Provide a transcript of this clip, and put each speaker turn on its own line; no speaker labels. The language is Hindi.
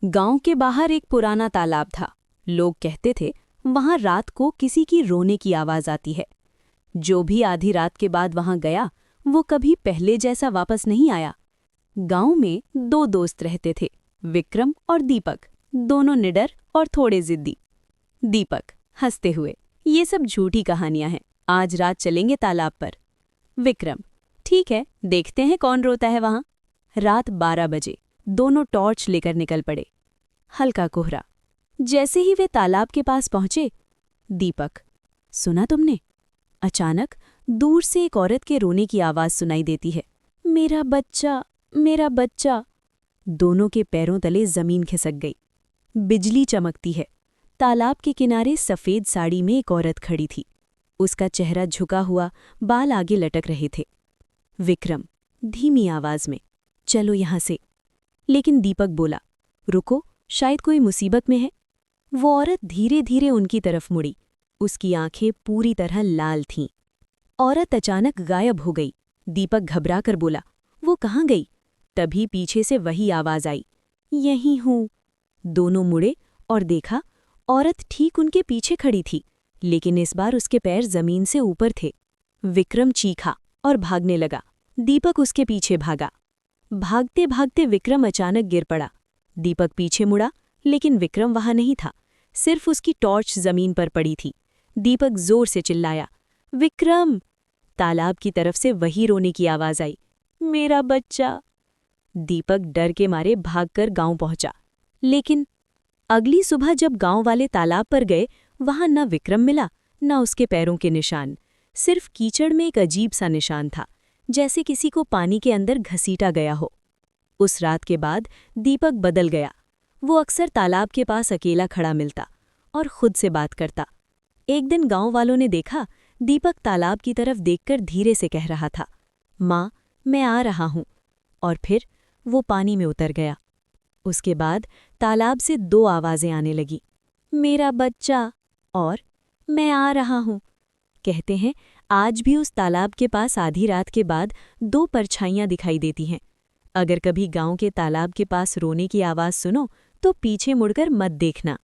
गांव के बाहर एक पुराना तालाब था। लोग कहते थे वहां रात को किसी की रोने की आवाज आती है। जो भी आधी रात के बाद वहां गया वो कभी पहले जैसा वापस नहीं आया। गांव में दो दोस्त रहते थे, विक्रम और दीपक, दोनों निडर और थोड़े जिद्दी। दीपक हंसते हुए, ये सब झूठी कहानियां हैं, आज रात चलेंगे तालाब पर। विक्रम, ठीक है, देखते हैं कौन रोता है वहां। रात 12 बजे दोनों टॉर्च लेकर निकल पड़े। हल्का कोहरा। जैसे ही वे तालाब के पास पहुंचे, दीपक, सुना तुमने? अचानक दूर से एक औरत के रोने की आवाज सुनाई देती है। मेरा बच्चा, मेरा बच्चा। दोनों के पैरों तले जमीन खिसक गई। बिजली चमकती है। तालाब के किनारे सफेद साड़ी में एक औरत खड़ी थी। उसका चेहरा झुका हुआ, बाल आगे लटक रहे थे। विक्रम धीमी आवाज में, चलो यहां से। लेकिन दीपक बोला, रुको, शायद कोई मुसीबत में है। वो औरत धीरे धीरे उनकी तरफ मुड़ी। उसकी आंखें पूरी तरह लाल थीं। औरत अचानक गायब हो गई। दीपक घबरा कर बोला, वो कहाँ गई? तभी पीछे से वही आवाज आई, यहीं हूं। दोनों मुड़े और देखा, औरत ठीक उनके पीछे खड़ी थी, लेकिन इस बार उसके पैर जमीन से ऊपर थे। विक्रम चीखा और भागने लगा। दीपक उसके पीछे भागा। भागते भागते विक्रम अचानक गिर पड़ा। दीपक पीछे मुड़ा, लेकिन विक्रम वहां नहीं था। सिर्फ उसकी टॉर्च जमीन पर पड़ी थी। दीपक जोर से चिल्लाया, विक्रम! तालाब की तरफ से वही रोने की आवाज आई, मेरा बच्चा! दीपक डर के मारे भागकर गांव पहुंचा। लेकिन अगली सुबह जब गांव वाले तालाब पर गए, वहां न विक्रम मिला, न उसके पैरों के निशान। सिर्फ कीचड़ में एक अजीब सा निशान था, जैसे किसी को पानी के अंदर घसीटा गया हो। उस रात के बाद दीपक बदल गया। वो अक्सर तालाब के पास अकेला खड़ा मिलता और खुद से बात करता। एक दिन गांव वालों ने देखा, दीपक तालाब की तरफ देखकर धीरे से कह रहा था, माँ, मैं आ रहा हूँ। और फिर वो पानी में उतर गया। उसके बाद तालाब से दो आवाजें आने लगी, मेरा बच्चा और मैं आ रहा हूँ। कहते हैं आज भी उस तालाब के पास आधी रात के बाद दो परछाइयां दिखाई देती हैं। अगर कभी गांव के तालाब के पास रोने की आवाज सुनो तो पीछे मुड़कर मत देखना।